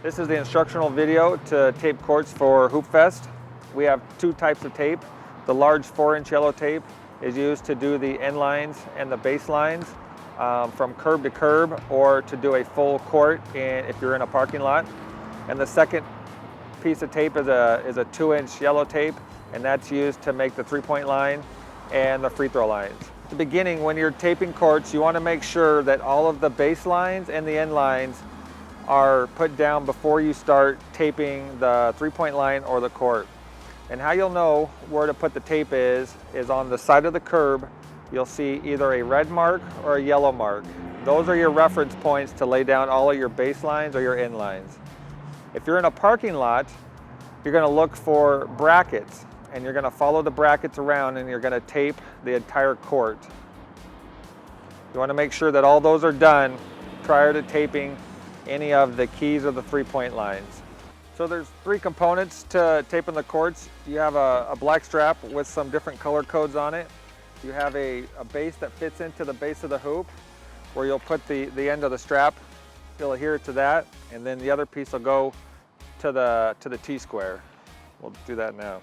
This is the instructional video to tape courts for Hoopfest. We have two types of tape. The large 4-inch yellow tape is used to do the end lines and the base lines from curb to curb, or to do a full court if you're in a parking lot. And the second piece of tape is a 2-inch yellow tape, and that's used to make the three-point line and the free throw lines. At the beginning, when you're taping courts, you want to make sure that all of the base lines and the end lines are put down before you start taping the three-point line or the court. And how you'll know where to put the tape is on the side of the curb. You'll see either a red mark or a yellow mark. Those are your reference points to lay down all of your base lines or your end lines. If you're in a parking lot, you're going to look for brackets, and you're going to follow the brackets around, and you're going to tape the entire court. You want to make sure that all those are done prior to taping any of the keys or the three-point lines. So there's three components to taping the courts. You have a black strap with some different color codes on it. You have a base that fits into the base of the hoop, where you'll put the end of the strap. You'll adhere to that, and then the other piece will go to the T-square. We'll do that now.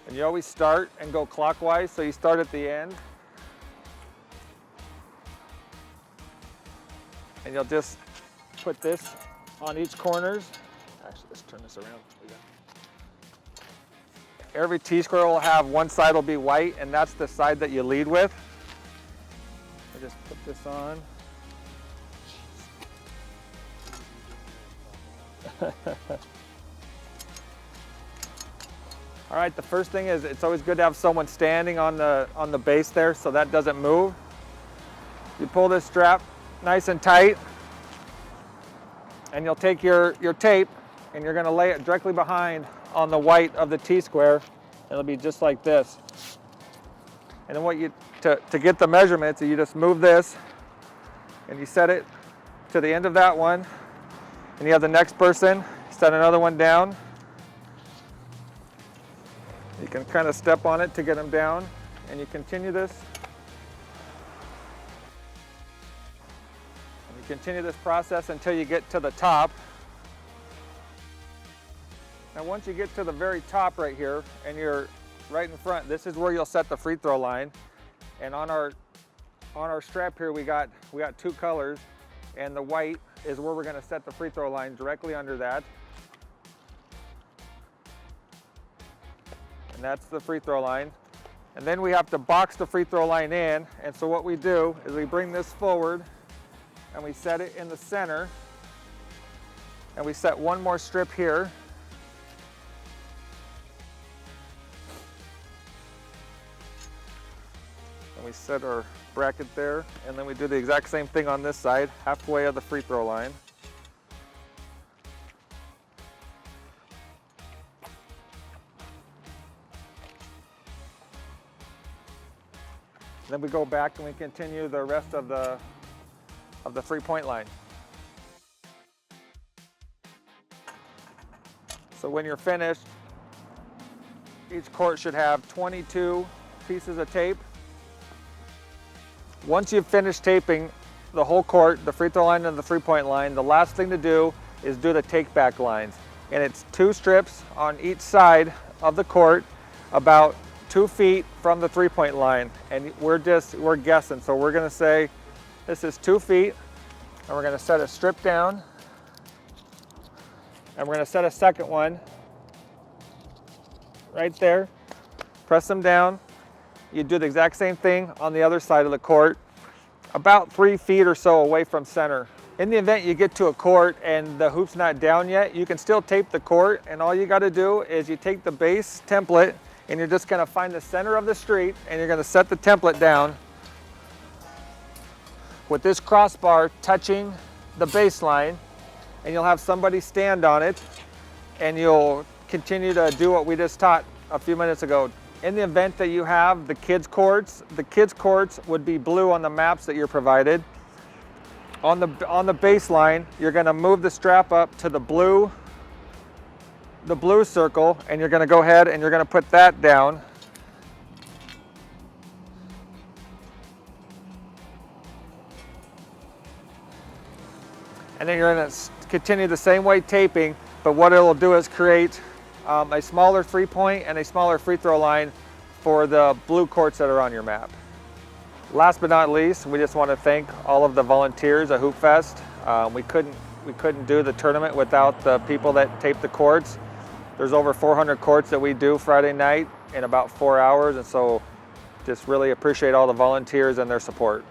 And you always start and go clockwise, so you start at the end. And you'll just put this on each corners. Actually, let's turn this around. Every T-square will have one side will be white, and that's the side that you lead with. I just put this on. All right, the first thing is it's always good to have someone standing on the base there so that doesn't move. You pull this strap nice and tight, and you'll take your tape and you're going to lay it directly behind on the white of the T-square. It'll be just like this. And then to get the measurements, you just move this and you set it to the end of that one, and you have the next person set another one down. You can kind of step on it to get them down, and you continue this. Continue this process until you get to the top. And once you get to the very top right here, and you're right in front, this is where you'll set the free throw line. And on our strap here, we got two colors, and the white is where we're going to set the free throw line directly under that. And that's the free throw line. And then we have to box the free throw line in. And so what we do is we bring this forward, and we set it in the center, and we set one more strip here. And we set our bracket there, and then we do the exact same thing on this side, halfway of the free throw line. Then we go back and we continue the rest of the three-point line. So when you're finished, each court should have 22 pieces of tape. Once you've finished taping the whole court, the free throw line and the three-point line, the last thing to do is do the take-back lines. And it's 2 strips on each side of the court, about 2 feet from the three-point line. And we're guessing, so we're gonna say this is 2 feet, and we're going to set a strip down, and we're going to set a second one right there. Press them down. You do the exact same thing on the other side of the court, about 3 feet or so away from center. In the event you get to a court and the hoop's not down yet, you can still tape the court, and all you got to do is you take the base template, and you're just going to find the center of the street, and you're going to set the template down with this crossbar touching the baseline, and you'll have somebody stand on it, and you'll continue to do what we just taught a few minutes ago. In the event that you have the kids' courts would be blue on the maps that you're provided. On the baseline, you're going to move the strap up to the blue circle, and you're going to go ahead and you're going to put that down. And then you're going to continue the same way taping, but what it will do is create a smaller 3-point and a smaller free throw line for the blue courts that are on your map. Last but not least, we just want to thank all of the volunteers at Hoopfest. We couldn't do the tournament without the people that tape the courts. There's over 400 courts that we do Friday night in about 4 hours, and so just really appreciate all the volunteers and their support.